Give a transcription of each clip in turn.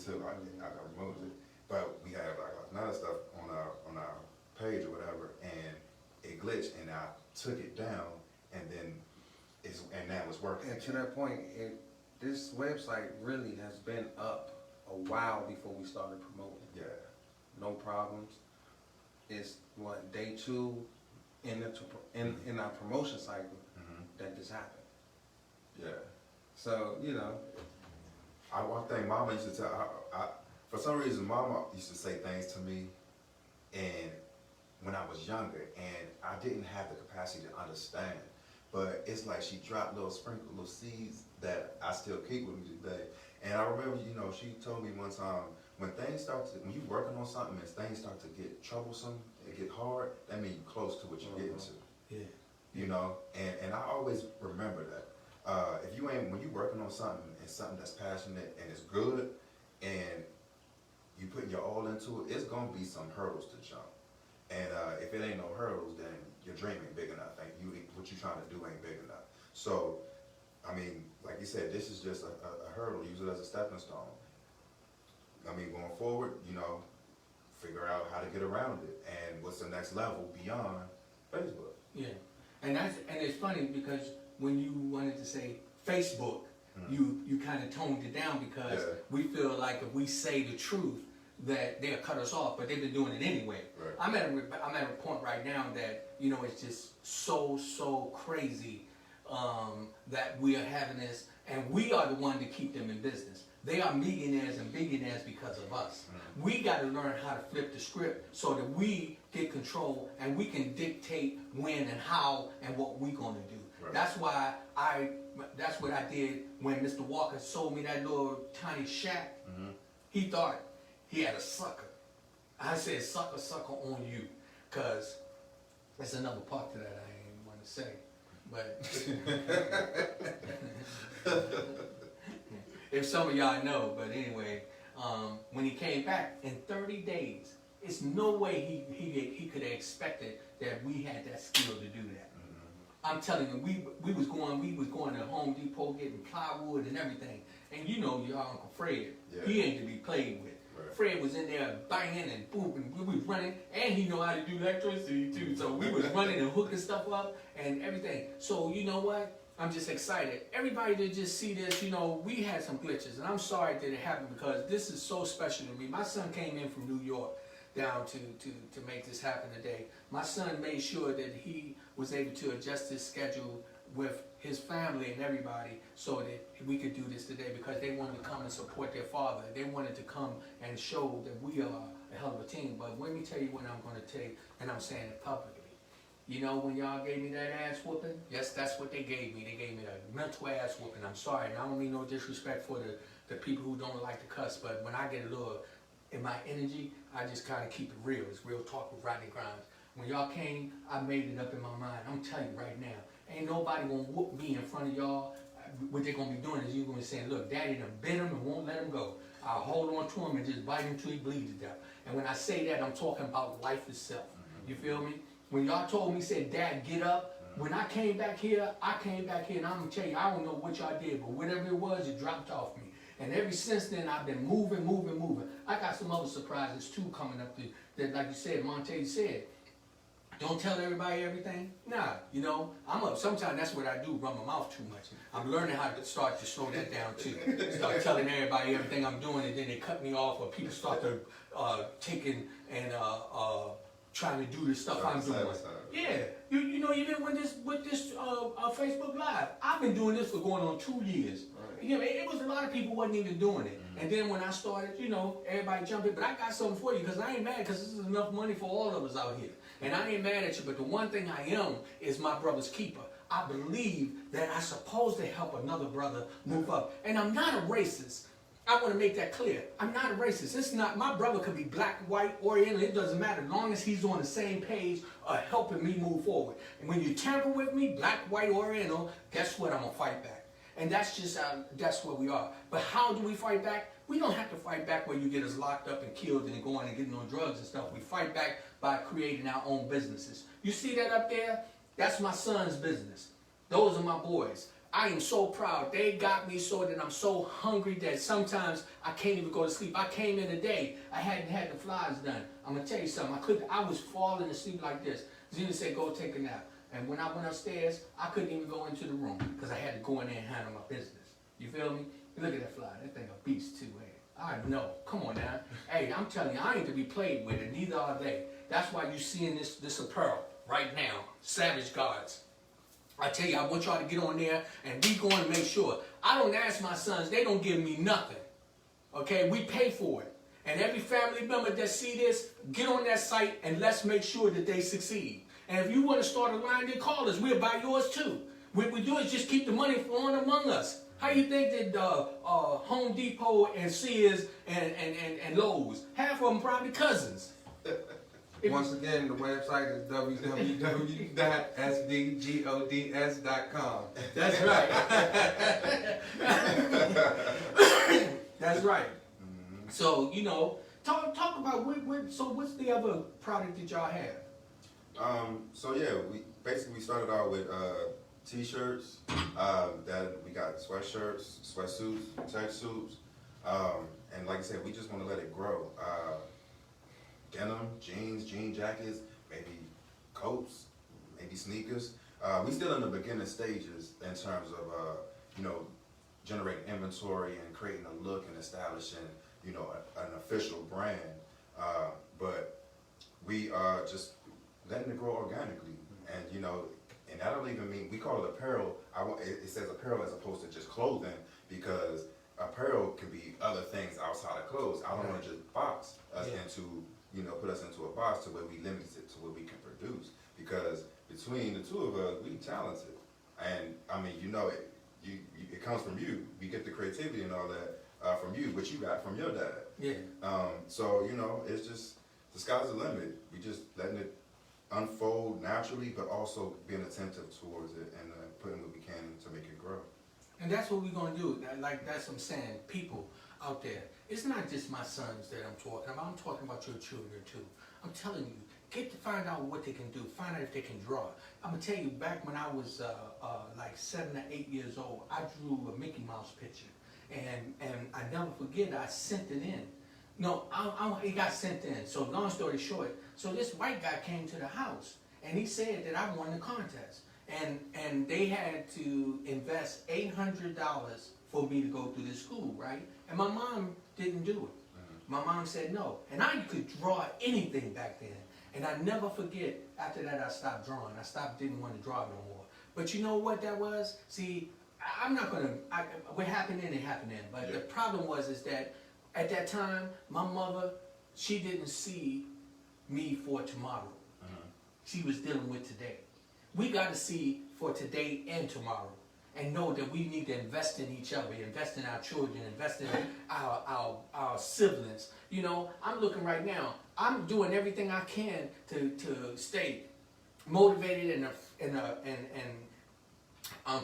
too. I got removed it, but we had like another stuff on our page or whatever, and it glitched, and I took it down, and then now it's working. And to that point, this website really has been up a while before we started promoting. Yeah. No problems. It's what, day 2 in our promotion cycle that this happened. Yeah. So, you know. I think Mama used to tell, for some reason, Mama used to say things to me, and when I was younger, and I didn't have the capacity to understand. But it's like she dropped little seeds that I still keep with me today. And I remember, she told me one time, when you working on something and things start to get troublesome and get hard, that means you're close to what you're getting to. Yeah. And I always remember that. When you're working on something and something that's passionate and it's good, and you putting your all into it, it's gonna be some hurdles to jump. And if it ain't no hurdles, then your dream ain't big enough. What you're trying to do ain't big enough. So, I mean, like you said, this is just a hurdle. Use it as a stepping stone. I mean, going forward, figure out how to get around it and what's the next level beyond Facebook. Yeah, and it's funny because when you wanted to say Facebook, you kind of toned it down because we feel like if we say the truth, that they'll cut us off, but they've been doing it anyway. Right. I'm at a point right now that it's just so crazy that we are having this, and we are the one to keep them in business. They are millionaires and billionaires because of us. We got to learn how to flip the script so that we get control and we can dictate when and how and what we're going to do. Right. That's what I did when Mr. Walker sold me that little tiny shack. He thought he had a sucker. I said, sucker on you. Because there's another part to that I ain't want to say. But if some of y'all know, but anyway, when he came back in 30 days, it's no way he could have expected that we had that skill to do that. I'm telling you, we was going to Home Depot getting plywood and everything. And your Uncle Fred, he ain't to be played with. Right. Fred was in there banging and booming. We was running, and he know how to do electricity too. So we was running and hooking stuff up and everything. So you know what? I'm just excited. Everybody that just see this, we had some glitches, and I'm sorry that it happened because this is so special to me. My son came in from New York down to make this happen today. My son made sure that he was able to adjust his schedule with his family and everybody so that we could do this today because they wanted to come and support their father. They wanted to come and show that we are a hell of a team. But let me tell you what I'm going to tell you, and I'm saying it publicly. When y'all gave me that ass whooping, yes, that's what they gave me. They gave me a mental ass whooping. I'm sorry, and I don't mean no disrespect for the people who don't like to cuss, but when I get a little in my energy, I just kind of keep it real. It's real talk with Rodney Grimes. When y'all came, I made it up in my mind. I'm telling you right now, ain't nobody gonna whoop me in front of y'all. What they're gonna be doing is you're gonna be saying, look, Daddy done bit him and won't let him go. I'll hold on to him and just bite him till he bleeds to death. And when I say that, I'm talking about life itself. You feel me? When y'all told me, said, Dad, get up. When I came back here, and I'm gonna tell you, I don't know what y'all did, but whatever it was, it dropped off me. And ever since then, I've been moving. I got some other surprises too coming up that, like you said, Monte said. Don't tell everybody everything. Nah, I'm up. Sometimes that's what I do, run my mouth too much. I'm learning how to start to slow that down too. Start telling everybody everything I'm doing, and then they cut me off, or people start to taking and trying to do the stuff I'm doing. Yeah, even with this Facebook Live, I've been doing this for going on 2 years. It was a lot of people wasn't even doing it. And then when I started, everybody jumped in. But I got something for you because I ain't mad because this is enough money for all of us out here. And I ain't mad at you, but the one thing I am is my brother's keeper. I believe that I'm supposed to help another brother move up. And I'm not a racist. I want to make that clear. I'm not a racist. It's not, my brother could be black, white, Oriental. It doesn't matter as long as he's on the same page helping me move forward. And when you tamper with me, black, white, Oriental, guess what? I'm going to fight back. And that's just that's where we are. But how do we fight back? We don't have to fight back where you get us locked up and killed and going and getting on drugs and stuff. We fight back by creating our own businesses. You see that up there? That's my son's business. Those are my boys. I am so proud. They got me so that I'm so hungry that sometimes I can't even go to sleep. I came in today, I hadn't had the flies done. I'm gonna tell you something. I was falling asleep like this. Zena said, go take a nap. And when I went upstairs, I couldn't even go into the room because I had to go in there and handle my business. You feel me? Look at that fly. That thing a beast too, man. I know. Come on now. Hey, I'm telling you, I ain't to be played with, and neither are they. That's why you seeing this apparel right now. Savage Guards. I tell you, I want y'all to get on there, and we going to make sure. I don't ask my sons. They don't give me nothing. Okay? We pay for it. And every family member that see this, get on that site, and let's make sure that they succeed. And if you want to start a line, then call us. We'll buy yours too. What we do is just keep the money flowing among us. How you think that Home Depot and Sears and Lowe's, half of them probably cousins. Once again, the website is www.svgods.com. That's right. That's right. So, you know, talk about what's the other product that y'all have? So yeah, we started out with t-shirts, that we got sweatshirts, sweatsuits, tech suits, and like I said, we just want to let it grow. Denim, jeans, jean jackets, maybe coats, maybe sneakers. We still in the beginning stages in terms of you know, generating inventory and creating a look and establishing, you know, an official brand. But we are just letting it grow organically, and you know, and that don't even mean, we call it apparel. It says apparel as opposed to just clothing, because apparel can be other things outside of clothes. I don't want to just box us into, you know, put us into a box to where we limit it to what we can produce, because between the two of us, we talented, and I mean, you know, it comes from you. We get the creativity and all that from you, which you got from your dad. Yeah. So you know, it's just, the sky's the limit. We just letting it unfold naturally, but also being attentive towards it and putting what we can to make it grow. And that's what we're going to do. Like, that's what I'm saying. People out there, it's not just my sons that I'm talking about. I'm talking about your children too. I'm telling you, get to find out what they can do. Find out if they can draw. I'm going to tell you, back when I was like 7 or 8 years old, I drew a Mickey Mouse picture. And I never forget, I sent it in. No, it got sent in. So long story short, so this white guy came to the house, and he said that I won the contest. And they had to invest $800 for me to go through this school, right? And my mom didn't do it. My mom said no. And I could draw anything back then. And I never forget, after that I stopped drawing. Didn't want to draw no more. But you know what that was? See, I'm not going to, what happened then, it happened then. But the problem is that at that time, my mother, she didn't see me for tomorrow. She was dealing with today. We got to see for today and tomorrow, and know that we need to invest in each other, invest in our children, invest in our siblings. You know, I'm looking right now. I'm doing everything I can to stay motivated and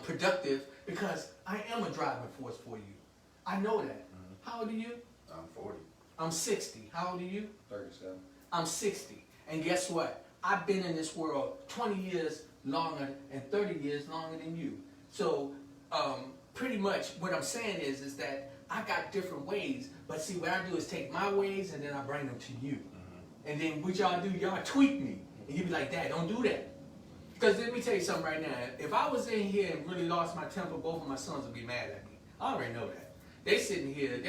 productive, because I am a driving force for you. I know that. How old are you? I'm 40. I'm 60. How old are you? 37. I'm 60. And guess what? I've been in this world 20 years longer and 30 years longer than you. So pretty much what I'm saying is that I got different ways. But see, what I do is take my ways and then I bring them to you. And then what y'all do, y'all tweak me. And you be like, Dad, don't do that. Because let me tell you something right now. If I was in here and really lost my temper, both of my sons would be mad at me. I already know that. They sitting here,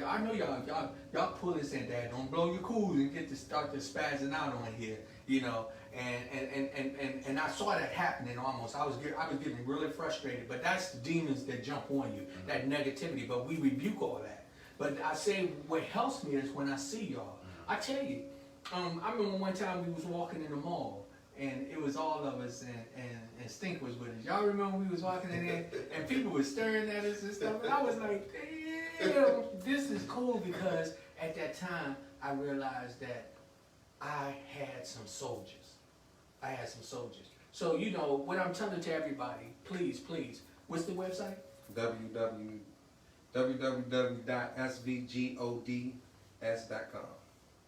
I know y'all pulling saying, Dad, don't blow your cool and get to start to spazzing out on here, you know. And I saw that happening almost. I was getting really frustrated, but that's the demons that jump on you, that negativity. But we rebuke all that. But I say what helps me is when I see y'all. I tell you, I remember one time we was walking in the mall, and it was all of us, and Stink was with us. Y'all remember we was walking in there, and people were staring at us and stuff, and I was like, damn, this is cool, because at that time, I realized that I had some soldiers. So, you know, what I'm telling to everybody, please, what's the website? www.svgods.com.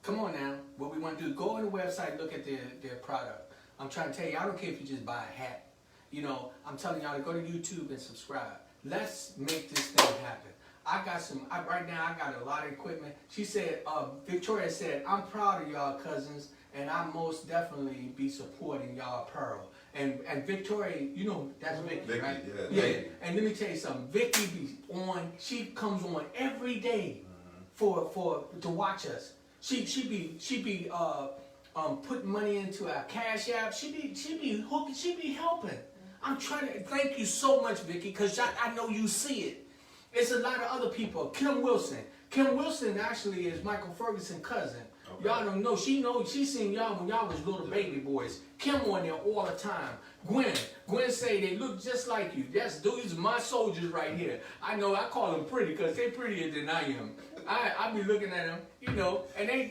Come on now. What we want to do, go on the website, look at their product. I'm trying to tell you, I don't care if you just buy a hat. You know, I'm telling y'all to go to YouTube and subscribe. Let's make this thing happen. Right now I got a lot of equipment. She said, Victoria said, I'm proud of y'all cousins, and I most definitely be supporting y'all apparel. And Victoria, you know, that's Vicky, right? Yeah. And let me tell you something. Vicky be on, she comes on every day to watch us. She be putting money into our Cash App. She be hooking, she be helping. I'm trying to thank you so much, Vicky, because I know you see it. It's a lot of other people. Kim Wilson. Kim Wilson actually is Michael Ferguson's cousin. Okay. Y'all don't know. She seen y'all when y'all was little baby boys. Kim on there all the time. Gwen say they look just like you. That's these are my soldiers right here. I know I call them pretty because they prettier than I am. I be looking at them, you know, and they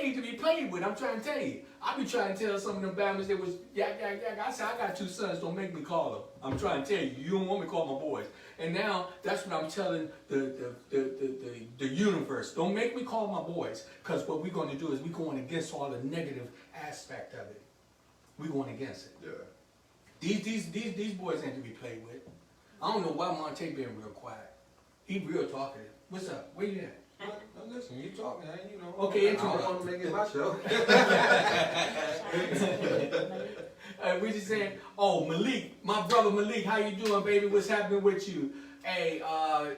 need to be played with. I'm trying to tell you. I be trying to tell some of them Bama's that was yak. I said I got 2 sons. Don't make me call them. I'm trying to tell you. You don't want me to call my boys. And now that's what I'm telling the universe. Don't make me call my boys, because what we're going to do is we're going against all the negative aspect of it. We're going against it. Yeah. These boys ain't to be played with. I don't know why Monte being real quiet. He real talkative. What's up? Where you at? No, listen, you talking, you know. Okay, I don't want to make it my show. We just saying, oh, Malik, my brother Malik, how you doing, baby? What's happening with you? Hey,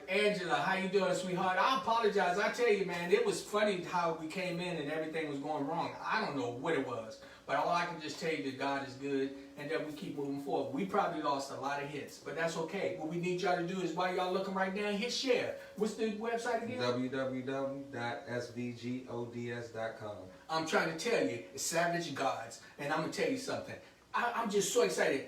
Angela, how you doing, sweetheart? I apologize. I tell you, man, it was funny how we came in and everything was going wrong. I don't know what it was, but all I can just tell you that God is good and that we keep moving forward. We probably lost a lot of hits, but that's okay. What we need y'all to do is, while y'all looking right now, hit share. What's the website again? www.svgods.com. I'm trying to tell you, it's Savage Gods, and I'm gonna tell you something. I'm just so excited.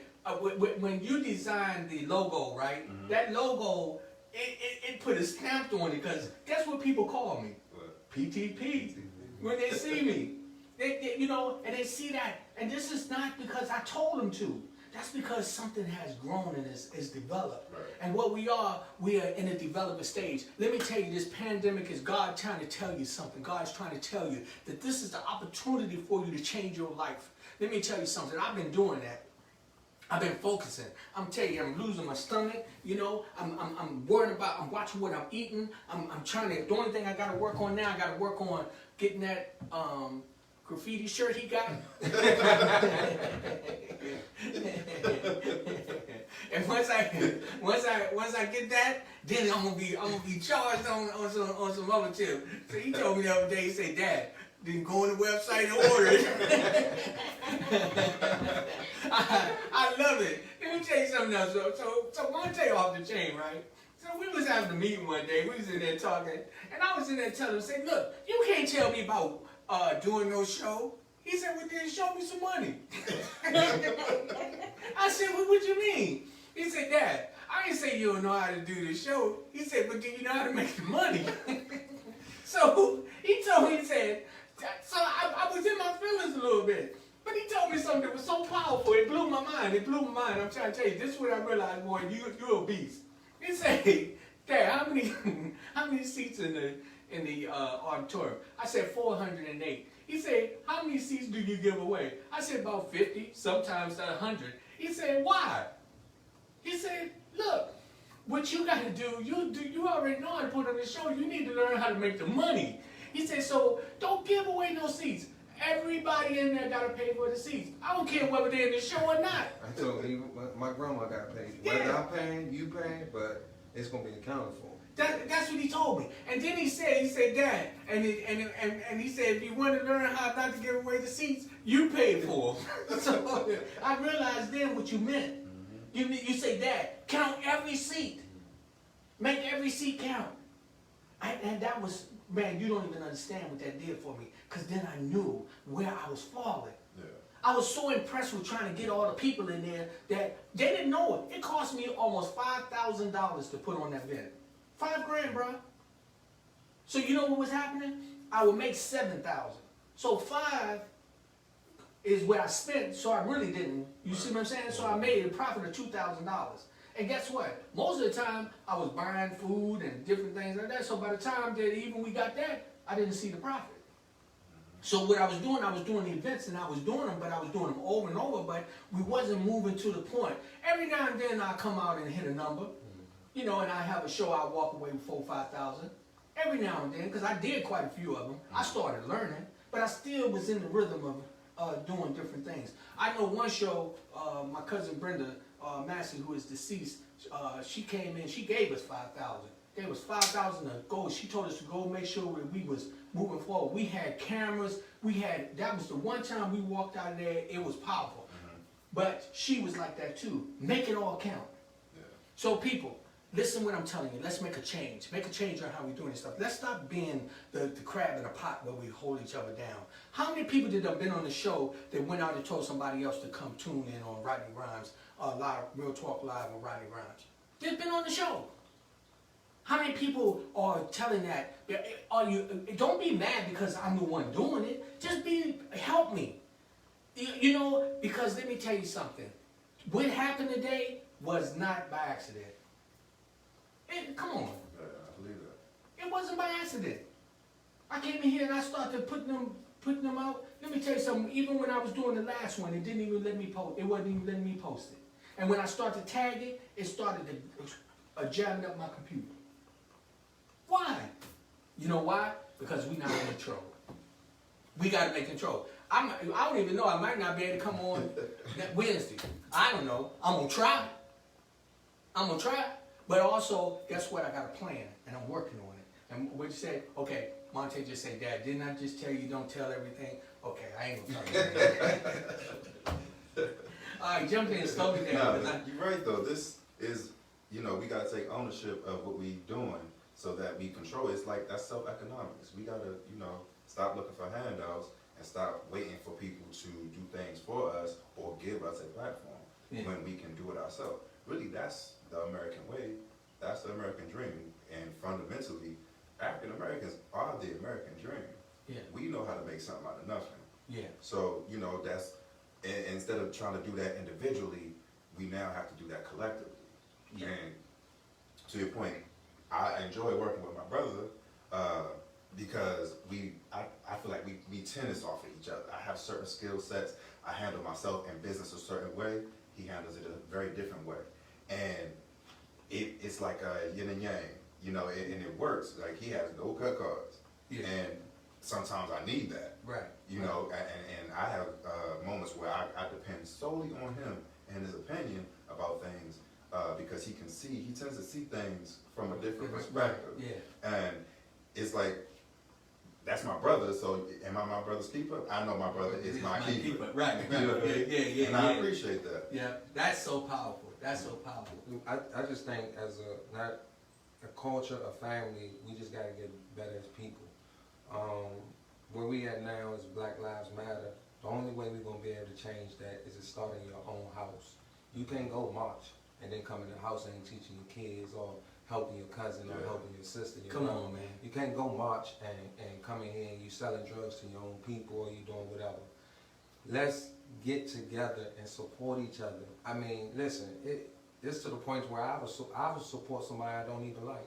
When you designed the logo, right? Mm-hmm. That logo, it put a stamp on it, because guess what people call me? What? PTP. When they see me, they you know, and they see that, and this is not because I told them to. That's because something has grown and is developed. Right. And what we are in a development stage. Let me tell you, this pandemic is God trying to tell you something. God is trying to tell you that this is the opportunity for you to change your life. Let me tell you something. I've been doing that. I've been focusing. I'm telling you, I'm losing my stomach. You know, I'm worried about. I'm watching what I'm eating. I'm trying to. The only thing I got to work on now, I got to work on getting that graffiti shirt he got. And once I get that, then I'm gonna be charged on some other tip. So he told me the other day, he said, Dad, then go on the website and order it. I love it. Let me tell you something else. So Monte off the chain, right? So we was having a meeting one day. We was in there talking, and I was in there telling him, say, look, you can't tell me about doing no show. He said, well, then show me some money. I said, well, what you mean? He said, Dad, I ain't say you don't know how to do the show. He said, but do you know how to make the money? So he told me, he said, so I was in my feelings a little bit. But he told me something that was so powerful, it blew my mind. I'm trying to tell you, this is what I realized, boy, you're a beast. He said, Dad, how many seats in the auditorium? I said 408. He said, how many seats do you give away? I said about 50, sometimes 100. He said, why? He said, look, what you got to do, you already know how to put on the show. You need to learn how to make the money. He said, so don't give away no seats. Everybody in there got to pay for the seats. I don't care whether they're in the show or not. I told you, my grandma got paid. Yeah. Whether I'm paying, you paying, but it's going to be accounted for. That's what he told me. And then he said, Dad, and he said, if you want to learn how not to give away the seats, you pay for them. So I realized then what you meant. Mm-hmm. You say, Dad, count every seat. Make every seat count. And that was, man, you don't even understand what that did for me. Because then I knew where I was falling. Yeah. I was so impressed with trying to get all the people in there that they didn't know it. It cost me almost $5,000 to put on that event. $5,000, bro. So you know what was happening? I would make $7,000. So 5 is where I spent, so I really didn't. You see what I'm saying? So I made a profit of $2,000. And guess what? Most of the time, I was buying food and different things like that. So by the time that even we got that, I didn't see the profit. So what I was doing the events and I was doing them, but I was doing them over and over, but we wasn't moving to the point. Every now and then I come out and hit a number, you know, and I have a show, I walk away with 4,000 or 5,000. Every now and then, because I did quite a few of them. I started learning, but I still was in the rhythm of doing different things. I know one show, my cousin Brenda Massey, who is deceased, she came in, she gave us 5,000. Gave us 5,000 to go. She told us to go make sure we was moving forward. We had cameras. That was the one time we walked out of there, it was powerful. But she was like that too. Make it all count. Yeah. So people, listen what I'm telling you. Let's make a change. Make a change on how we're doing this stuff. Let's stop being the crab in a pot where we hold each other down. How many people did have been on the show that went out and told somebody else to come tune in on Rodney Rhymes, live, Real Talk Live with Rodney Rhymes? They've been on the show. How many people are telling that? Don't be mad because I'm the one doing it. Just help me. You know, because let me tell you something. What happened today was not by accident. Come on. Yeah, I believe that. It wasn't by accident. I came in here and I started putting them out. Let me tell you something. Even when I was doing the last one, it didn't even let me post. It wasn't even letting me post it. And when I started tagging, it started to jamming up my computer. Why? You know why? Because we're not in control. We got to make control. I don't even know. I might not be able to come on that Wednesday. I don't know. I'm going to try. But also, guess what? I got a plan, and I'm working on it. And what you say, okay, Monte just said, Dad, didn't I just tell you don't tell everything? Okay, I ain't going to tell you everything. All right, jump in and slow me down. No, you're right, though. This is, you know, we got to take ownership of what we're doing so that we control it. It's like, that's self-economics. We got to, you know, stop looking for handouts and stop waiting for people to do things for us or give us a platform when we can do it ourselves. Really, that's the American way. That's the American dream. And fundamentally, African Americans are the American dream. Yeah. We know how to make something out of nothing. Yeah. So, you know, that's, and instead of trying to do that individually, we now have to do that collectively. Yeah. And to your point, I enjoy working with my brother because I feel like we tennis off of each other. I have certain skill sets. I handle myself in business a certain way. He handles it a very different way. And it's like a yin and yang, you know, and it works. Like, he has no cut cards. Yeah. And sometimes I need that. Right. You know, and I have moments where I depend solely on him and his opinion about things because he tends to see things from a different perspective. Yeah. And it's like, that's my brother, so am I my brother's keeper? I know my brother is my keeper. Right. You know what I mean? Yeah. And I appreciate that. Yeah, that's so powerful. That's so powerful. I just think as not a culture, a family, we just gotta get better as people. Where we at now is Black Lives Matter. The only way we're gonna be able to change that is to start in your own house. You can't go march and then come in the house and ain't teaching your kids or helping your cousin or helping your sister. Come on, man. You can't go march and come in here and you selling drugs to your own people or you doing whatever. Let's get together and support each other. I mean, listen, it's to the point where I would support somebody I don't even like.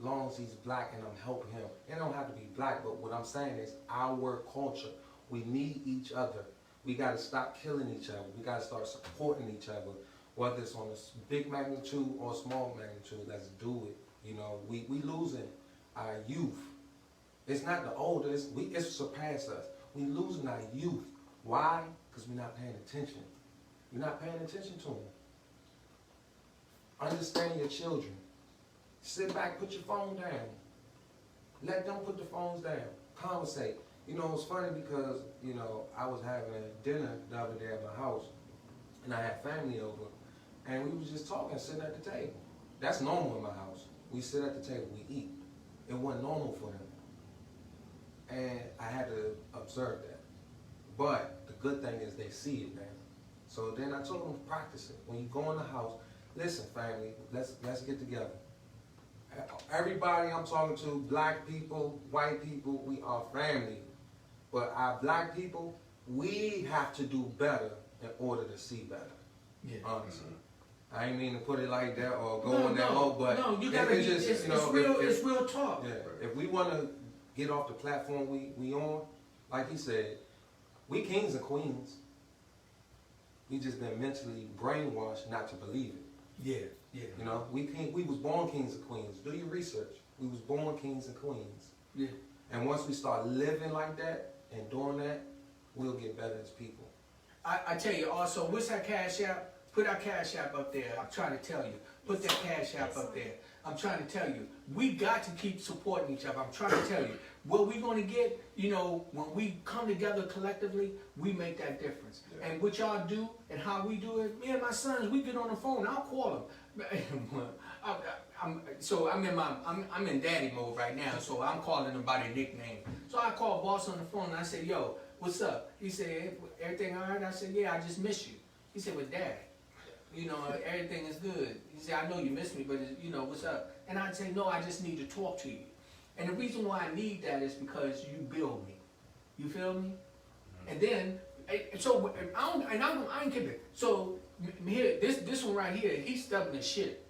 As long as he's black and I'm helping him. It don't have to be black, but what I'm saying is our culture. We need each other. We got to stop killing each other. We got to start supporting each other. Whether it's on a big magnitude or small magnitude, let's do it. You know, we losing our youth. It's not the older, it's surpassed us. We losing our youth. Why? Because we're not paying attention. You're not paying attention to them. Understand your children. Sit back, put your phone down. Let them put the phones down. Conversate. You know, it's funny because, you know, I was having a dinner the other day at my house, and I had family over, and we was just talking, sitting at the table. That's normal in my house. We sit at the table, we eat. It wasn't normal for them. And I had to observe that. But the good thing is they see it now. So then I told them, practice it. When you go in the house, listen, family, let's get together. Everybody I'm talking to, black people, white people, we are family. But our black people, we have to do better in order to see better. Yeah. Honestly. I ain't mean to put it like that or go on that mode, but no, you gotta it's just, it's you know, real talk. yeah, if we want to get off the platform we on, like he said, we kings and queens. We just been mentally brainwashed not to believe it. Yeah, yeah. You know, we was born kings and queens. Do your research. We was born kings and queens. Yeah. And once we start living like that and doing that, we'll get better as people. I tell you also, what's that Cash App? Put our Cash App up there. I'm trying to tell you. Put that Cash App up there. I'm trying to tell you. We got to keep supporting each other. I'm trying to tell you. What we're going to get, you know, when we come together collectively, we make that difference. Yeah. And what y'all do and how we do it, me and my sons, we get on the phone. I'll call them. I'm in daddy mode right now, so I'm calling them by their nickname. So I call boss on the phone and I said, yo, what's up? He said, hey, everything all right? I said, yeah, I just miss you. He said, well, Dad, you know, everything is good. He said, I know you miss me, but, you know, what's up? And I'd say, no, I just need to talk to you. And the reason why I need that is because you build me. You feel me? And then, so, I ain't kidding. So, here, this one right here, he's stubborn as shit.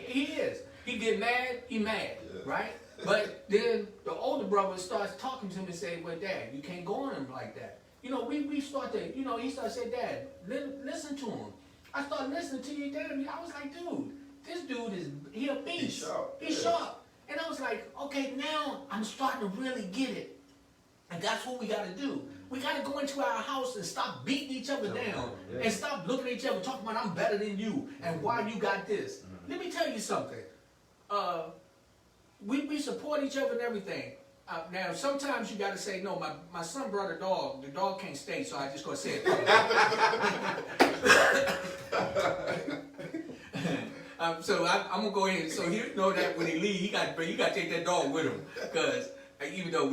He is. He get mad, he mad, right? But then the older brother starts talking to him and say, well, Dad, you can't go on him like that. You know, we start to, you know, he starts to say, Dad, listen to him. I started listening to you, Dad. I was like, dude, this dude he a beast. He's sharp. He's sharp. And I was like, okay, now I'm starting to really get it. And that's what we gotta do. We gotta go into our house and stop beating each other down. Yeah. And stop looking at each other, talking about I'm better than you and why you got this. Let me tell you something. We support each other and everything. Now, sometimes you gotta say, no, my son brought a dog. The dog can't stay, so I just gonna say it. So I'm gonna go ahead. So he know that when he leave, you got to take that dog with him, because even though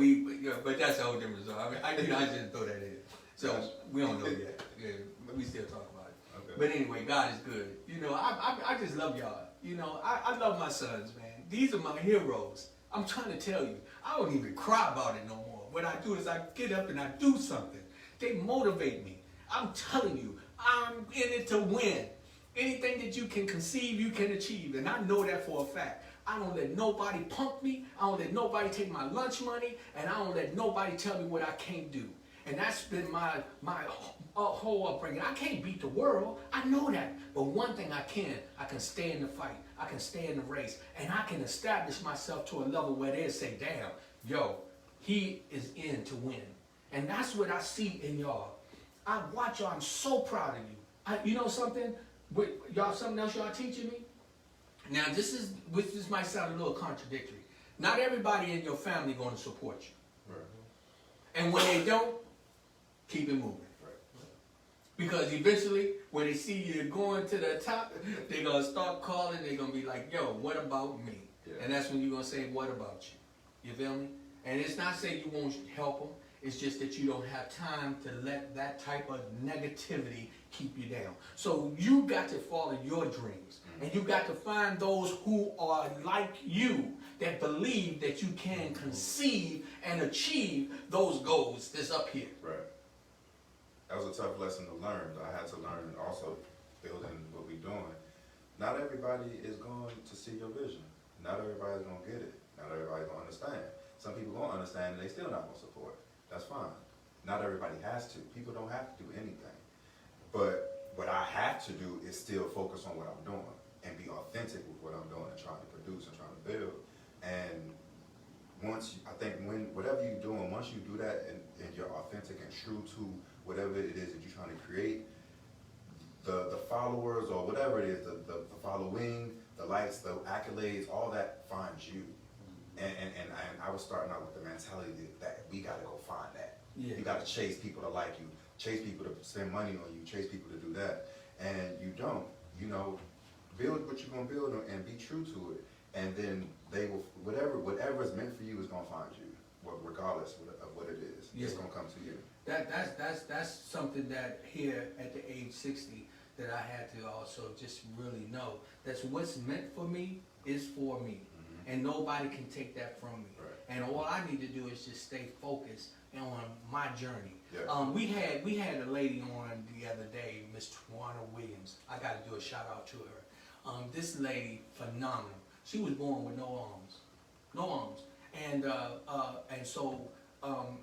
but that's a whole different story. I mean, I just throw that in. So we don't know yet. Yeah, but we still talk about it. Okay. But anyway, God is good. You know, I just love y'all. You know, I love my sons, man. These are my heroes. I'm trying to tell you, I don't even cry about it no more. What I do is I get up and I do something. They motivate me. I'm telling you, I'm in it to win. Anything that you can conceive, you can achieve. And I know that for a fact. I don't let nobody pump me. I don't let nobody take my lunch money. And I don't let nobody tell me what I can't do. And that's been my whole upbringing. I can't beat the world. I know that. But one thing I can stay in the fight. I can stay in the race. And I can establish myself to a level where they say, damn, yo, he is in to win. And that's what I see in y'all. I watch y'all. I'm so proud of you. You know something? Y'all, something else y'all teaching me? Now, this might sound a little contradictory. Not everybody in your family going to support you. Right. And when they don't, keep it moving. Because eventually, when they see you going to the top, they're going to start calling. They're going to be like, yo, what about me? Yeah. And that's when you're going to say, what about you? You feel me? And it's not saying you won't help them. It's just that you don't have time to let that type of negativity keep you down. So you got to follow your dreams. And you got to find those who are like you, that believe that you can conceive and achieve those goals that's up here. Right. That was a tough lesson to learn. I had to learn also building what we're doing. Not everybody is going to see your vision. Not everybody's going to get it. Not everybody's going to understand. Some people going to understand and they still not going to support. That's fine. Not everybody has to. People don't have to do anything. But what I have to do is still focus on what I'm doing and be authentic with what I'm doing and trying to produce and trying to build. And I think whatever you're doing, once you do that and you're authentic and true to whatever it is that you're trying to create, the followers or whatever it is, the following, the likes, the accolades, all that finds you. And I was starting out with the mentality that we got to go find that. Yeah. You got to chase people to like you, chase people to spend money on you, chase people to do that. And you don't, you know, build what you're going to build and be true to it. And then they will, whatever is meant for you is going to find you, regardless of what it is. Yeah. It's going to come to you. That's something that here at the age 60 that I had to also just really know. That's what's meant for me is for me. Mm-hmm. And nobody can take that from me. Right. And all I need to do is just stay focused on my journey. Yeah. We had a lady on the other day, Miss Tawana Williams. I got to do a shout out to her. This lady, phenomenal. She was born with no arms. And so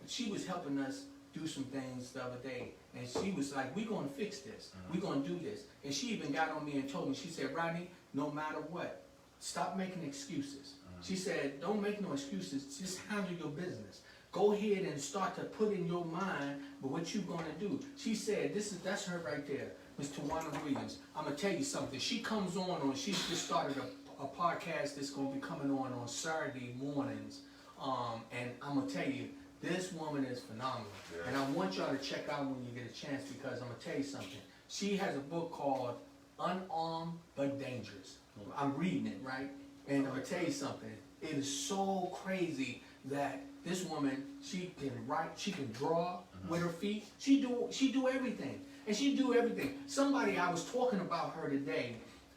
she was helping us do some things the other day, and she was like, "We're gonna fix this. We're gonna do this." And she even got on me and told me, she said, "Rodney, no matter what, stop making excuses." She said, "Don't make no excuses. Just handle your business. Go ahead and start to put in your mind what you're gonna do." She said, that's her right there, Miss Tawana Williams. I'm gonna tell you something. She comes on, she's just started a podcast that's gonna be coming on Saturday mornings. And I'm gonna tell you, this woman is phenomenal. Yeah. And I want y'all to check out when you get a chance, because I'm gonna tell you something. She has a book called Unarmed but Dangerous. I'm reading it, right? And I'm gonna tell you something. It is so crazy that this woman, she can write, she can draw with her feet. She do everything. And she do everything. Somebody, I was talking about her today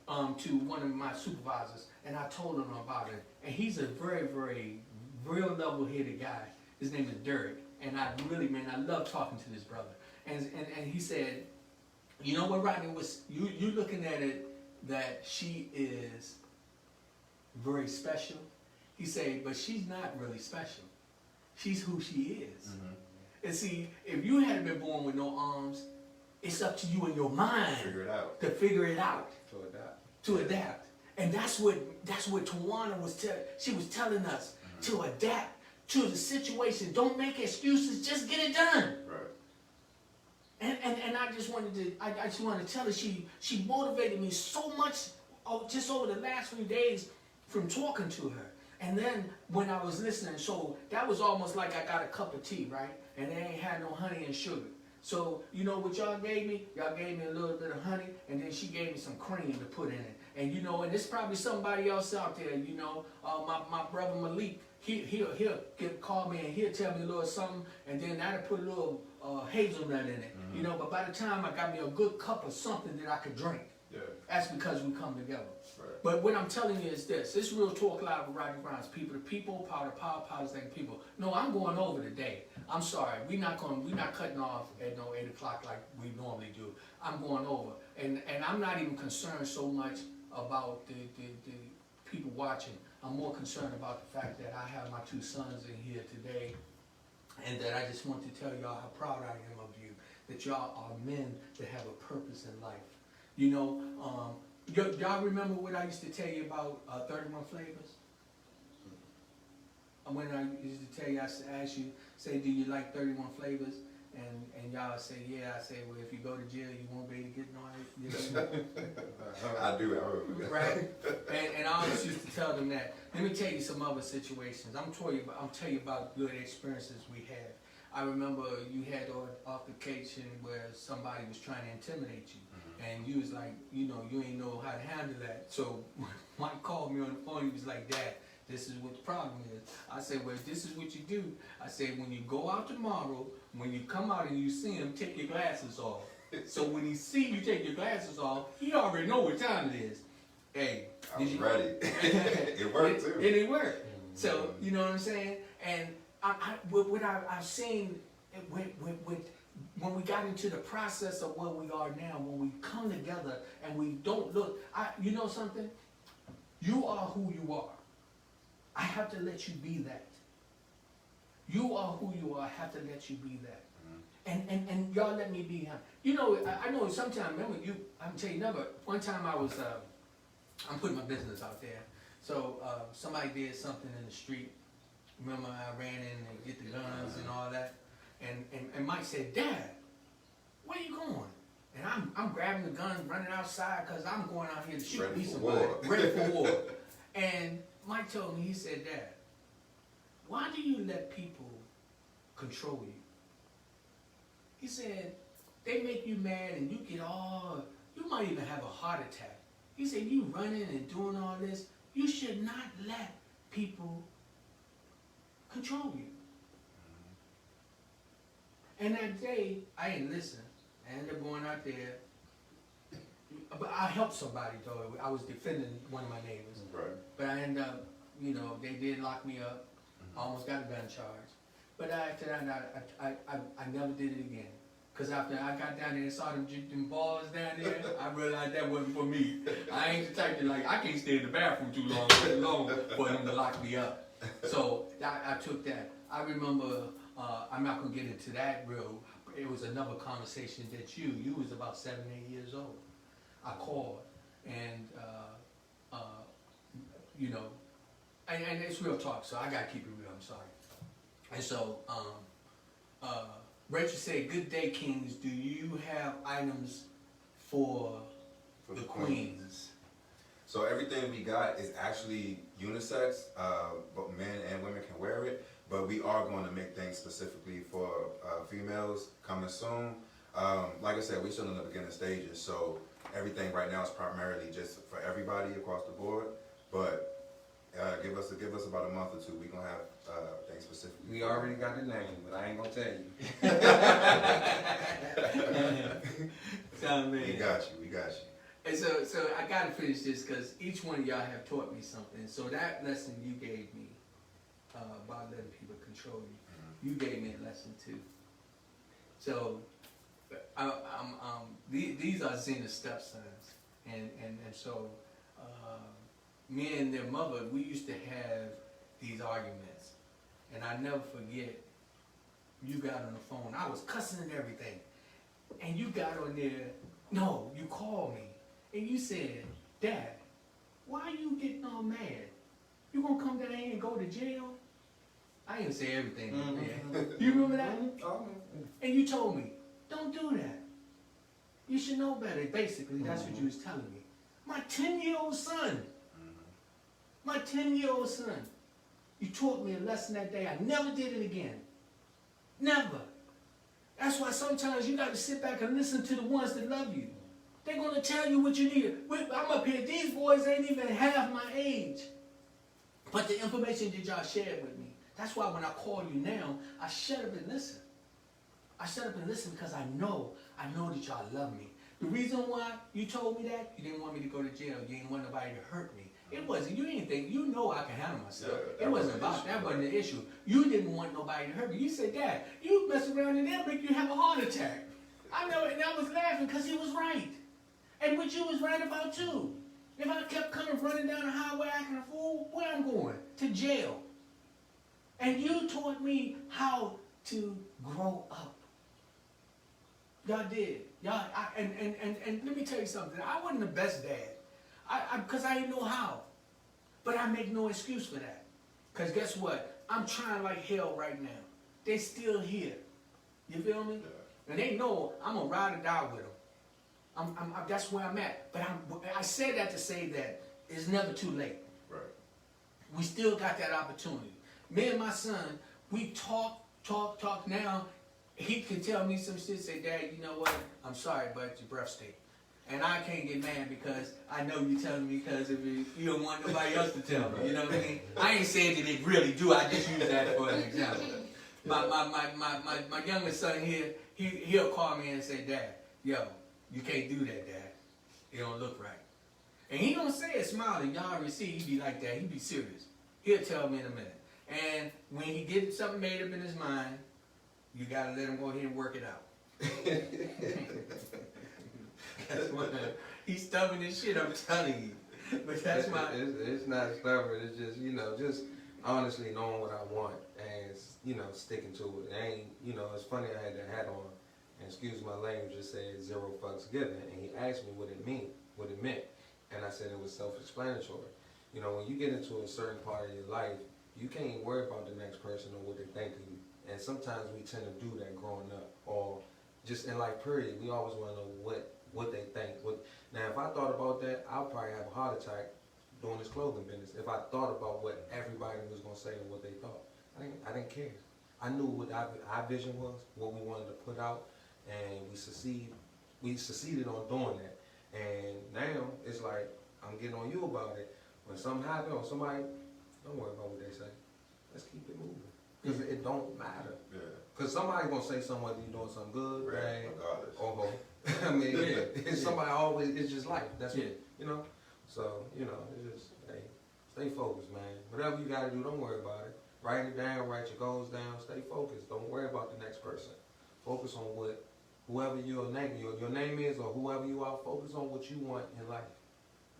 to one of my supervisors, and I told him about it. And he's a very, very real level-headed guy. His name is Derek. And I really, man, I love talking to this brother. And he said, you know what, Rodney, you looking at it that she is very special. He said, but she's not really special. She's who she is. And see, if you hadn't been born with no arms, it's up to you in your mind Figure it out. to figure it out, To adapt. to adapt. And that's what Tawana was telling us, to adapt to the situation. Don't make excuses, just get it done. Right. And I just wanted to tell her, she motivated me so much just over the last few days from talking to her. And then when I was listening, so that was almost like I got a cup of tea, right? And they ain't had no honey and sugar. So, you know what y'all gave me? Y'all gave me a little bit of honey, and then she gave me some cream to put in it. And you know, and there's probably somebody else out there, you know, my brother Malik, he'll call me and he'll tell me a little something, and then that'll put a little hazelnut in it, you know. But by the time I got me a good cup of something that I could drink, Yeah. that's because we come together. Right. But what I'm telling you is this Real Talk Live with Rodney Brown's people, the people, power, powers, and people. No, I'm going over today. I'm sorry, we're not cutting off at no 8 o'clock like we normally do. I'm going over. And I'm not even concerned so much about the people watching. I'm more concerned about the fact that I have my 2 sons in here today, and that I just want to tell y'all how proud I am of you, that y'all are men that have a purpose in life. You know, y'all remember what I used to tell you about 31 flavors? When I used to tell you, I asked you, say, do you like 31 flavors? And y'all say, yeah. I say, well, if you go to jail, you won't be able to get no idea. I do. I remember that. Right? And I always used to tell them that. Let me tell you some other situations. I'm tell you about good experiences we had. I remember you had an altercation where somebody was trying to intimidate you. And you was like, you know, you ain't know how to handle that. So Mike called me on the phone, he was like, Dad, this is what the problem is. I said, well, this is what you do. I said, when you go out tomorrow, when you come out and you see him, take your glasses off. So when he see you take your glasses off, he already know what time it is. Hey, I was ready. It worked too. And it worked. So, you know what I'm saying? And what I've seen when we got into the process of where we are now, when we come together and we don't look, you know something? You are who you are. I have to let you be that. You are who you are. I have to let you be that. And y'all let me be him. You know, I know sometimes, remember you, I'm telling you never, one time I was, I'm putting my business out there. So somebody did something in the street. Remember I ran in and get the guns and all that. And Mike said, Dad, where you going? And I'm grabbing the guns, running outside because I'm going out here to shoot me somebody. Ready for war. And Mike told me, he said, Dad, why do you let people control you? He said, they make you mad and you get you might even have a heart attack. He said, you running and doing all this, you should not let people control you. And that day, I didn't listen. I ended up going out there. But I helped somebody though. I was defending one of my neighbors. Right. But I ended up, you know, they did lock me up. I almost got a gun charge. But after that, I never did it again. Cause after I got down there and saw them balls down there, I realized that wasn't for me. I ain't the type that like, I can't stay in the bathroom too long for them to lock me up. So I took that. I remember, I'm not gonna get into that real, it was another conversation that you was about 7, 8 years old. I called and, you know, and it's real talk, so I gotta keep it real, I'm sorry. And so, Rachel said, "Good day, Kings. Do you have items for the queens?" So everything we got is actually unisex, but men and women can wear it. But we are going to make things specifically for females coming soon. Like I said, we're still in the beginning stages, so everything right now is primarily just for everybody across the board. But give us about a month or two. We're gonna have things specific. We already got the name, but I ain't gonna tell you. We got you. And so I gotta finish this because each one of y'all have taught me something. So that lesson you gave me about letting people control you, you gave me a lesson too. So these are Zena's stepsons, and so me and their mother, we used to have these arguments, and I never forget. You got on the phone. I was cussing and everything, and you got on there. No, you called me, and you said, "Dad, why are you getting all mad? You gonna come down here and go to jail?" I didn't say everything. Mm-hmm. You remember that? Mm-hmm. And you told me, "Don't do that. You should know better." Basically, that's what you was telling me. My 10-year-old son. My 10-year-old son. You taught me a lesson that day. I never did it again. Never. That's why sometimes you got to sit back and listen to the ones that love you. They're going to tell you what you need. I'm up here. These boys ain't even half my age. But the information that y'all shared with me, that's why when I call you now, I shut up and listen. I shut up and listen because I know that y'all love me. The reason why you told me that, you didn't want me to go to jail. You didn't want nobody to hurt me. It wasn't, you didn't think, you know I can handle myself. Yeah, it wasn't about, that wasn't the issue. You didn't want nobody to hurt me. You said, "Dad, you mess around and they'll make you have a heart attack." I know it, and I was laughing because he was right. And what you was right about too. If I kept coming running down the highway acting a fool, where I'm going? To jail. And you taught me how to grow up. Y'all did. Y'all, and let me tell you something. I wasn't the best dad. Because I didn't know how. But I make no excuse for that. Because guess what? I'm trying like hell right now. They still here. You feel me? Yeah. And they know I'm going to ride or die with them. That's where I'm at. But I said that to say that it's never too late. Right. We still got that opportunity. Me and my son, we talk now. He can tell me some shit, say, "Dad, you know what? I'm sorry, but your breath stink." And I can't get mad because I know you're telling me because if you don't want nobody else to tell me. You know what I mean? I ain't saying that it really do. I just use that for an example. My youngest son here, he'll call me and say, "Dad, yo, you can't do that, Dad. It don't look right." And he don't say it smiling. Y'all already see he be like that. He be serious. He'll tell me in a minute. And when he gets something made up in his mind, you gotta let him go ahead and work it out. That's what he's stubborn as shit, I'm telling you. But that's it's not stubborn, it's just, just honestly knowing what I want and, sticking to it. It ain't, it's funny I had that hat on, and excuse my language, just said 0 fucks given, and he asked me what it meant, and I said it was self-explanatory. When you get into a certain part of your life, you can't worry about the next person or what they think of you, and sometimes we tend to do that growing up, or just in life period, we always want to know what they think. Now, if I thought about that, I'll probably have a heart attack doing this clothing business. If I thought about what everybody was going to say and what they thought, I didn't care. I knew what our vision was, what we wanted to put out, and we succeeded on doing that. And now it's like I'm getting on you about it. When something happens or somebody, don't worry about what they say. Let's keep it moving because it don't matter. Yeah. Because somebody's gonna say something whether you're doing something good, bad, or I mean, it's somebody always. It's just life. That's it. So it's just stay focused, man. Whatever you gotta do, don't worry about it. Write it down. Write your goals down. Stay focused. Don't worry about the next person. Focus on what whoever your name is or whoever you are, focus on what you want in life.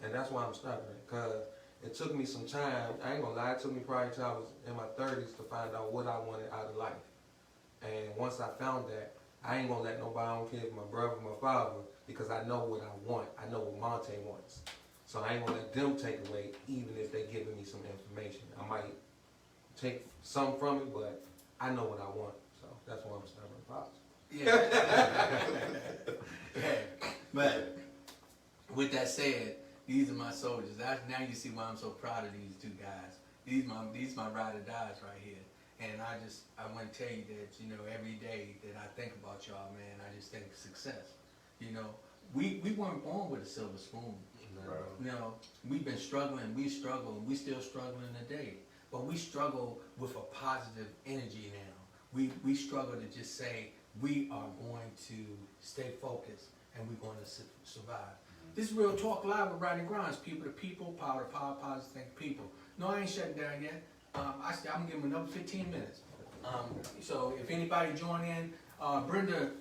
And that's why I'm stubborn, because it took me some time. I ain't gonna lie, it took me probably till I was in my 30s to find out what I wanted out of life. And once I found that, I ain't gonna let nobody, I don't care if my brother, my father, because I know what I want. I know what Monte wants. So I ain't gonna let them take away, even if they giving me some information. I might take some from it, but I know what I want. So that's why I'm stubborn. Pops. Yeah. Yeah. But with that said, these are my soldiers. Now you see why I'm so proud of these two guys. These my ride or dies right here. And I want to tell you that, you know, every day that I think about y'all, man, I just think success. You know, we weren't born with a silver spoon. Right. You know, we've been struggling, we struggle, and we still struggling today. But we struggle with a positive energy now. We struggle to just say, we are going to stay focused and we're going to survive. This is Real Talk Live with Rodney Grimes. People to people, power to power, positive think people. No, I ain't shutting down yet. I'm giving another 15 minutes. So if anybody join in, Brenda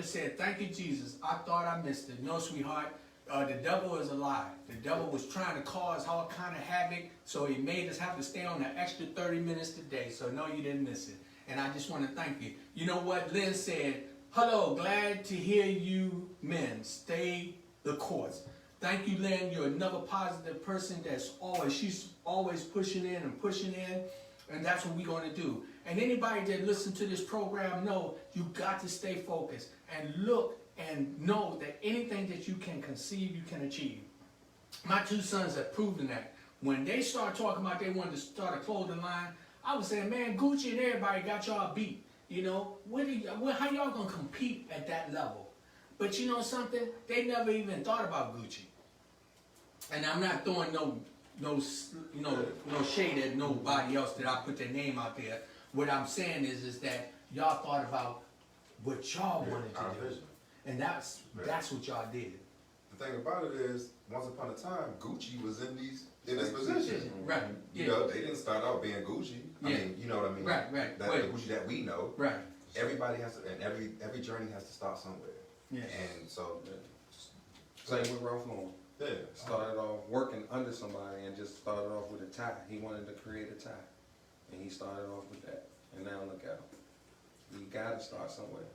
said, thank you, Jesus. I thought I missed it. No, sweetheart. The devil is a lie. The devil was trying to cause all kind of havoc, so he made us have to stay on an extra 30 minutes today. So no, you didn't miss it. And I just want to thank you. You know what? Lynn said, hello, glad to hear you men. Stay the course. Thank you, Lynn. You're another positive person she's always pushing in, and that's what we're going to do. And anybody that listens to this program know you got to stay focused and look and know that anything that you can conceive, you can achieve. My two sons have proven that. When they start talking about they wanted to start a clothing line, I was saying, man, Gucci and everybody got y'all beat. You know, how y'all gonna compete at that level? But you know something? They never even thought about Gucci. And I'm not throwing no shade at nobody else that I put their name out there. What I'm saying is that y'all thought about what y'all wanted to do. Vision. And that's what y'all did. The thing about it is, once upon a time, Gucci was in this position. Right. You Yeah. know, they didn't start out being Gucci. I Yeah. mean, you know what I mean? Right. That's the Gucci that we know. Right. Everybody has to, and every journey has to start somewhere. Yeah. And so, Same with Ralph Lauren. yeah. Started off working under somebody and just started off with a tie. He wanted to create a tie. And he started off with that. And now look at him. You gotta start somewhere.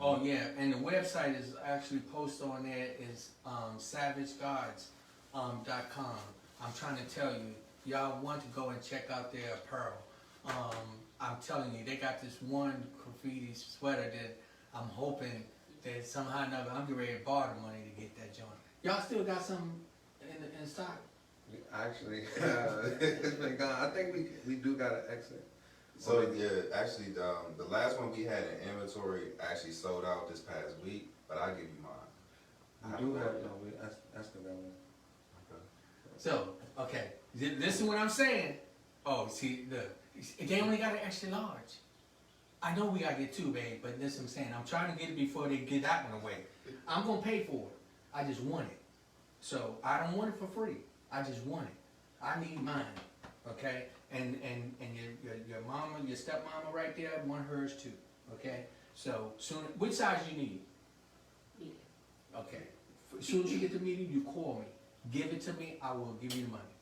Oh yeah, and the website is actually posted on there is savageguards.com. I'm trying to tell you, y'all want to go and check out their apparel. I'm telling you, they got this one graffiti sweater that I'm hoping that somehow or another I'm getting ready to borrow the money to get that joint. Y'all still got some in stock? Actually, it's been gone. I think we do got an exit. So yeah, actually, the last one we had in inventory actually sold out this past week, but I'll give you mine. We do have that's the one. Okay. So, okay, listen what I'm saying. Oh, see, look, they only got an extra large. I know we gotta get two, babe, but listen, I'm saying, I'm trying to get it before they get that one away. I'm gonna pay for it. I just want it. So, I don't want it for free. I just want it. I need mine, okay? And your mama, your stepmama right there, want hers too, okay? So, soon, which size you need? Okay. As soon as you get the meeting, you call me. Give it to me, I will give you the money.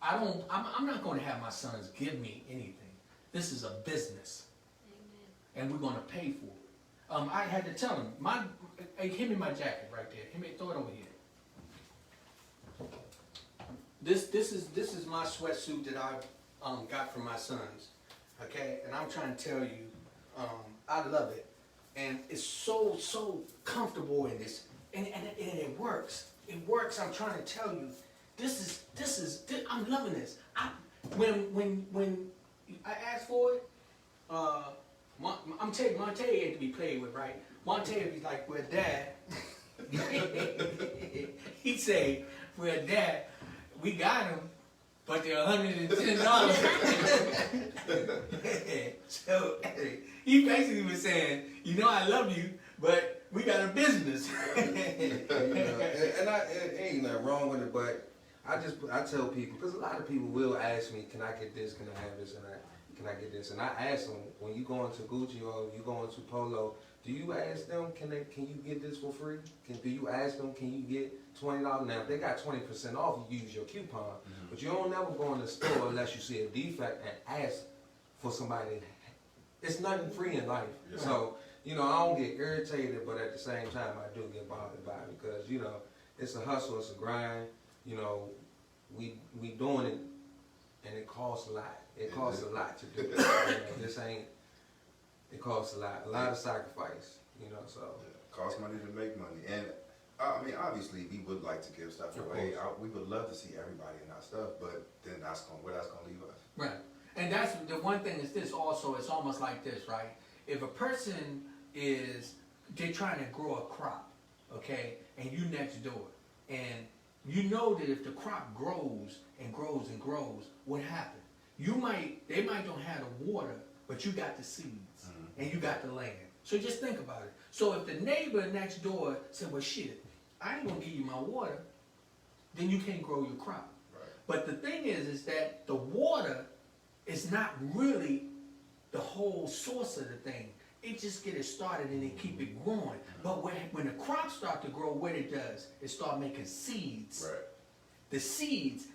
I'm not gonna have my sons give me anything. This is a business. And we're gonna pay for it. I had to tell him, hey, give me my jacket right there. Throw it over here. This is my sweatsuit that I got from my sons. Okay, and I'm trying to tell you, I love it. And it's so comfortable in this. And it works. It works. I'm trying to tell you, this is I'm loving this. When I asked for it, I'm telling you, Monte ain't to be played with, right? Monte would be like, well, Dad, he'd say, well, Dad, we got him, but they're $110. So he basically was saying, you know, I love you, but we got a business. And ain't nothing wrong with it, but I tell people, because a lot of people will ask me, can I get this, can I have this, and can I get this? And I ask them, when you go into Gucci or you go into Polo, do you ask them, can you get this for free? Do you ask them, can you get $20? Now, if they got 20% off, you use your coupon. But you don't never go in the store unless you see a defect and ask for somebody. It's nothing free in life. Yeah. So, you know, I don't get irritated, but at the same time, I do get bothered by it because, you know, it's a hustle, it's a grind. You know, we doing it, and it costs a lot. It costs a lot to do it. You know, it costs a lot of sacrifice, you know, so. Yeah, costs money to make money. And I mean, obviously, we would like to give stuff Of away. course. We would love to see everybody in our stuff, but then where that's gonna leave us. Right. And that's the one thing is this also, it's almost like this, right? If a person they're trying to grow a crop, okay, and you next door, and you know that if the crop grows and grows and grows, what happens? They might don't have the water, but you got the seeds and you got the land. So just think about it. So if the neighbor next door said, well, shit, I ain't gonna give you my water, then you can't grow your crop. Right. But the thing is that the water is not really the whole source of the thing. It just get it started and they keep it growing. But when the crops start to grow, what it does, it start making seeds. Right. The seeds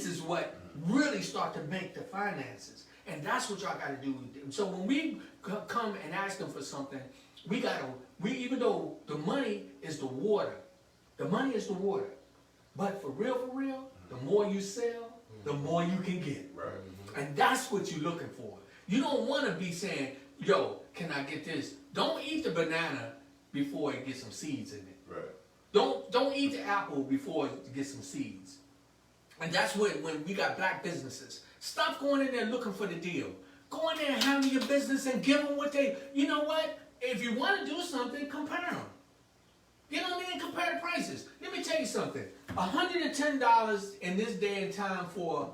is what really start to make the finances. And that's what y'all gotta do. So when we come and ask them for something, we even though the money is the water, but for real, the more you sell, the more you can get. Right. And that's what you're looking for. You don't wanna be saying, yo, can I get this? Don't eat the banana before it gets some seeds in it. Right. Don't eat the apple before it gets some seeds. And that's when we got black businesses. Stop going in there looking for the deal. Go in there and handle your business and give them what you know what? If you want to do something, compare them. You know what I mean? Compare the prices. Let me tell you something. $110 in this day and time for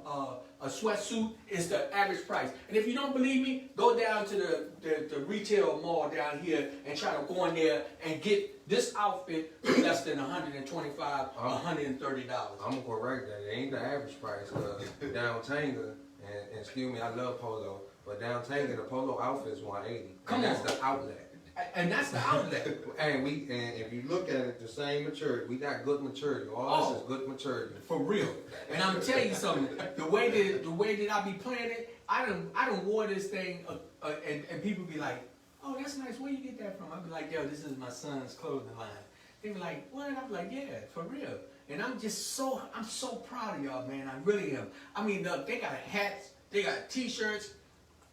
a sweatsuit is the average price. And if you don't believe me, go down to the retail mall down here and try to go in there and get this outfit for less than $125, $130. I'm gonna correct that. It ain't the average price. Down Tanga, and excuse me, I love Polo, but down Tanga, the Polo outfit is $180. Come That's on. the outlet. And that's the outlet. And if you look at it, the same maturity. We got good maturity. All this is good maturity. For real. And I'm telling you something. The way that I be playing it, I done wore this thing, and people be like, "Oh, that's nice. Where you get that from?" I be like, "Yo, this is my son's clothing line." They be like, "What?" And I be like, "Yeah, for real." And I'm so proud of y'all, man. I really am. I mean, look, they got hats, they got T-shirts,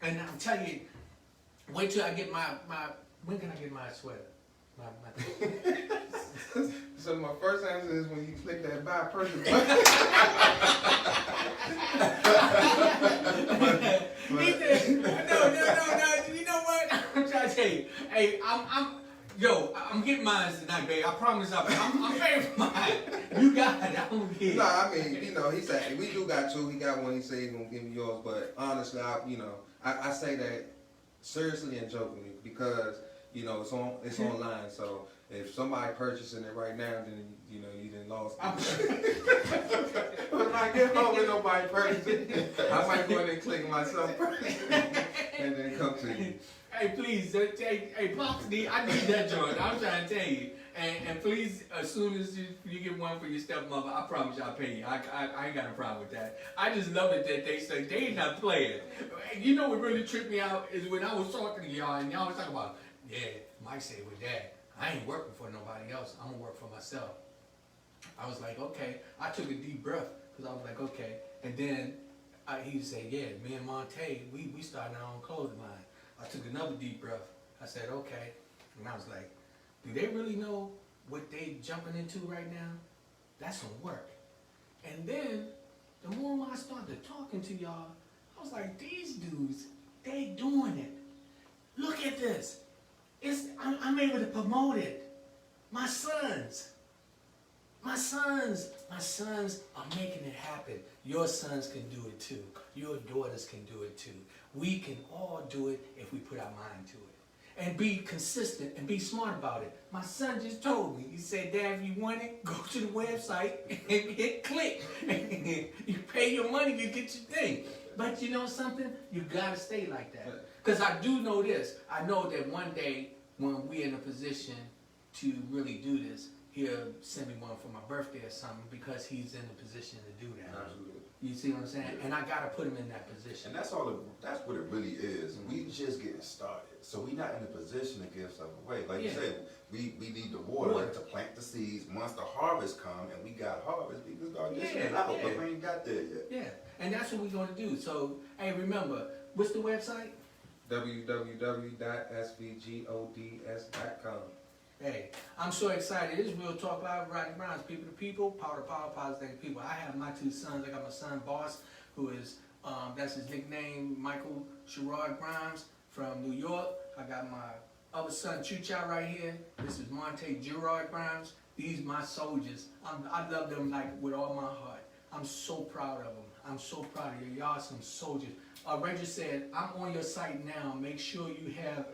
and I'm telling you, wait till I get my. When can I get my sweater? So my first answer is when you click that buy person He said, no. You know what? I'm trying to tell you. Hey, I'm getting mine tonight, babe. I promise I'm paying for mine. You got it. I'm gonna get it. No, I mean, you know, he said we do got two. He got one. He said he's gonna give me yours, but honestly, I say that seriously and jokingly because you know it's online. So if somebody purchasing it right now, then you know you done lost it. But if I get home and nobody purchasing it, I might go in and click myself first, and then come to you. Hey, please, hey, Pops, I need that joint. I'm trying to tell you. And please, as soon as you get one for your stepmother, I promise you I'll pay you. I ain't got a problem with that. I just love it that they say they ain't not playing. You know what really tripped me out is when I was talking to y'all and y'all was talking about, yeah, Mike said with that, I ain't working for nobody else. I'm gonna work for myself. I was like, okay. I took a deep breath because I was like, okay. And then he said, yeah, me and Monte, we started our own clothing line. I took another deep breath. I said, okay. And I was like, do they really know what they jumping into right now? That's some work. And then, the more I started talking to y'all, I was like, these dudes, they doing it. Look at this. I'm able to promote it. My sons are making it happen. Your sons can do it too. Your daughters can do it too. We can all do it if we put our mind to it. And be consistent and be smart about it. My son just told me, he said, Dad, if you want it, go to the website and hit click. You pay your money, you get your thing. But you know something? You gotta stay like that. Because I do know this. I know that one day when we're in a position to really do this, he'll send me one for my birthday or something because he's in a position to do that. Absolutely. You see what I'm saying? And I gotta put him in that position. And that's all. That's what it really is. We just getting started, so we not in a position to give stuff away. Like you Yeah. said, we need the water to plant the seeds. Once the harvest come and we got harvest, we can start dishing it out. But we ain't got there yet. Yeah, and that's what we're gonna do. So, hey, remember, what's the website? www.svgods.com. Hey, I'm so excited. This is Real Talk Live, Rodney Brown's People to People, Power to Power, Positive People. I have my two sons. I got my son, Boss, who is, that's his nickname, Michael Sherrod Grimes from New York. I got my other son, Chucha, right here. This is Monte Gerard Grimes. These my soldiers. I love them like with all my heart. I'm so proud of them. I'm so proud of you. Y'all some soldiers. Reggie said, I'm on your site now. Make sure you have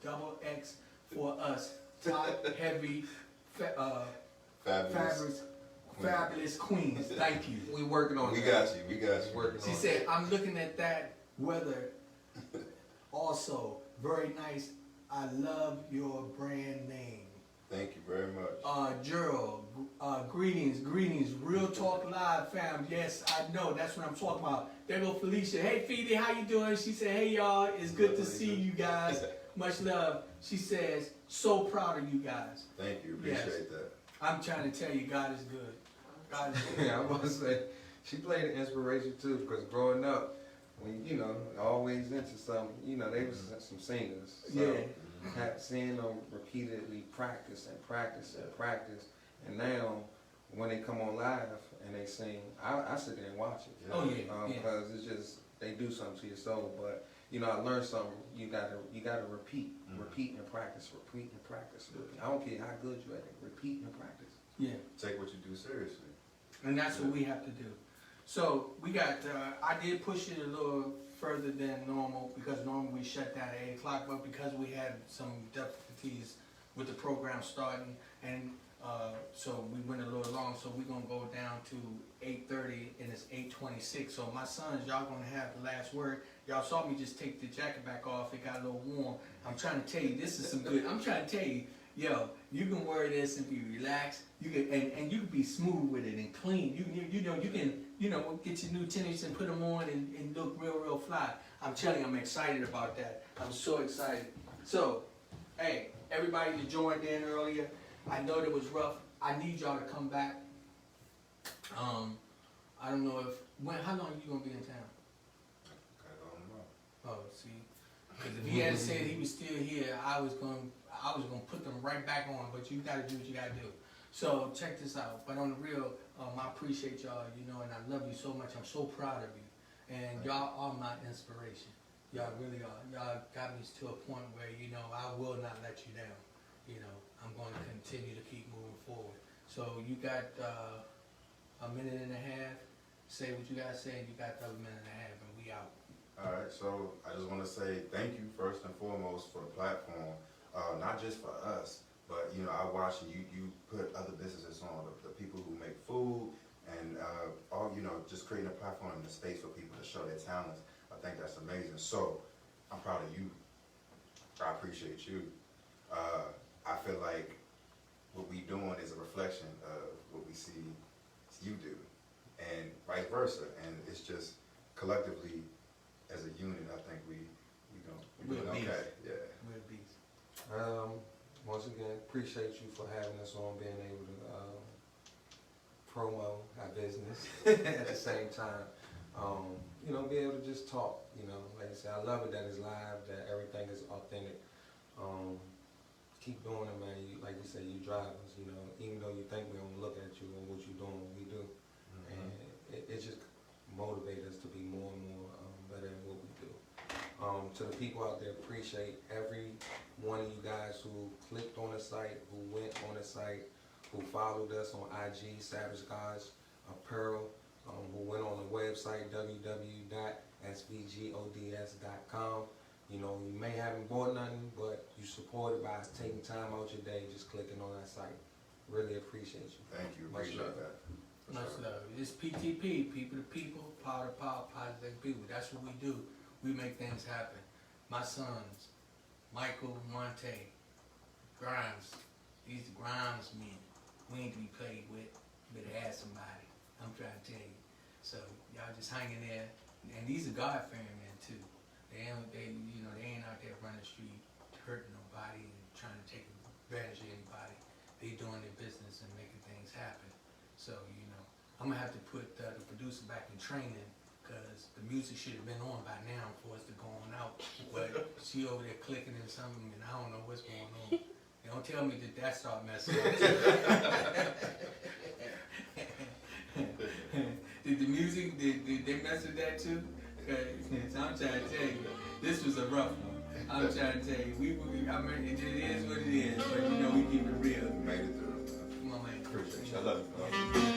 double X for us. Top heavy fabulous queens. Thank you. We working on We that. got you. We got you. Working She on said, I'm looking at that weather. Also, very nice. I love your brand name. Thank you very much. Gerald, greetings. Real Talk Live, fam. Yes, I know. That's what I'm talking about. There go Felicia. Hey, Phoebe, how you doing? She said, hey, y'all. It's good to see you guys. Much love. She says, so proud of you guys. Thank you. Appreciate that. I'm trying to tell you, God is good. God is good. Yeah, I was gonna say, she played an inspiration too, because growing up, when you know, always into something, you know, they was some singers. So Yeah. had seeing them repeatedly practice, and now when they come on live and they sing, I sit there and watch it. Oh, yeah, yeah. Because it's just they do something to your soul. But you know, I learned something. You gotta repeat and practice. I don't care how good you at it. Repeat and practice. Yeah. Take what you do seriously. And that's what we have to do. So we got, I did push it a little further than normal because normally we shut down at 8 o'clock, but because we had some difficulties with the program starting, and so we went a little long, so we're gonna go down to 8:30 and it's 8:26. So my sons, y'all gonna have the last word. Y'all saw me just take the jacket back off, it got a little warm. I'm trying to tell you, this is some good, I'm trying to tell you, yo, you can wear this and be relaxed. You can and you can be smooth with it and clean. You can get your new tennis and put them on and look real fly. I'm telling you, I'm excited about that. I'm so excited. So, hey, everybody that joined in earlier, I know that was rough. I need y'all to come back. I don't know how long are you gonna be in town? Oh, see, because if he had said he was still here, I was gonna put them right back on. But you gotta do what you gotta do. So check this out. But on the real, I appreciate y'all, and I love you so much. I'm so proud of you, and y'all are my inspiration. Y'all really are. Y'all got me to a point where I will not let you down. I'm going to continue to keep moving forward. So you got a minute and a half. Say what you gotta say, and you got the other minute and a half, and we out. All right, so I just want to say thank you first and foremost for the platform, not just for us, but I watch you put other businesses on, the people who make food, and all just creating a platform and a space for people to show their talents. I think that's amazing. So I'm proud of you. I appreciate you. I feel like what we doing is a reflection of what we see you do, and vice versa. And it's just collectively, as a unit, I think we're doing okay. Yeah. We're a beast. Once again, appreciate you for having us on, being able to promo our business at the same time. Be able to just talk. Like I said, I love it that it's live, that everything is authentic. Keep doing it, man. Like you said, you drive us. Even though you think we don't look at you and what you're doing, we do, and it just motivates us to be more and more better at what we do. To the people out there, appreciate every one of you guys who clicked on the site, who went on the site, who followed us on IG, Savage Gods Apparel, who went on the website, www.svgods.com. You may haven't bought nothing, but you supported by taking time out your day, just clicking on that site. Really appreciate you. Thank you. Much Appreciate love. that. For Much sure. love. It's PTP, people to people, power to power, positive like people. That's what we do. We make things happen. My sons, Michael, Monte, Grimes, these the Grimes men. We ain't to be played with. You better ask somebody. I'm trying to tell you. So y'all just hang in there. And these are God-fearing men too. They ain't out there running the street hurting nobody and trying to take advantage of anybody. They doing their business and making things happen. So, I'm gonna have to put the producer back in training, because the music should have been on by now for us to go on out. But she over there clicking and something, and I don't know what's going on. Don't tell me that start messing up. Did the music, did they mess with that too? Okay, so I'm trying to tell you, this was a rough one. I'm trying to tell you, it is what it is, but we keep it real. Made it through. Come on, man. Appreciate you. I love you.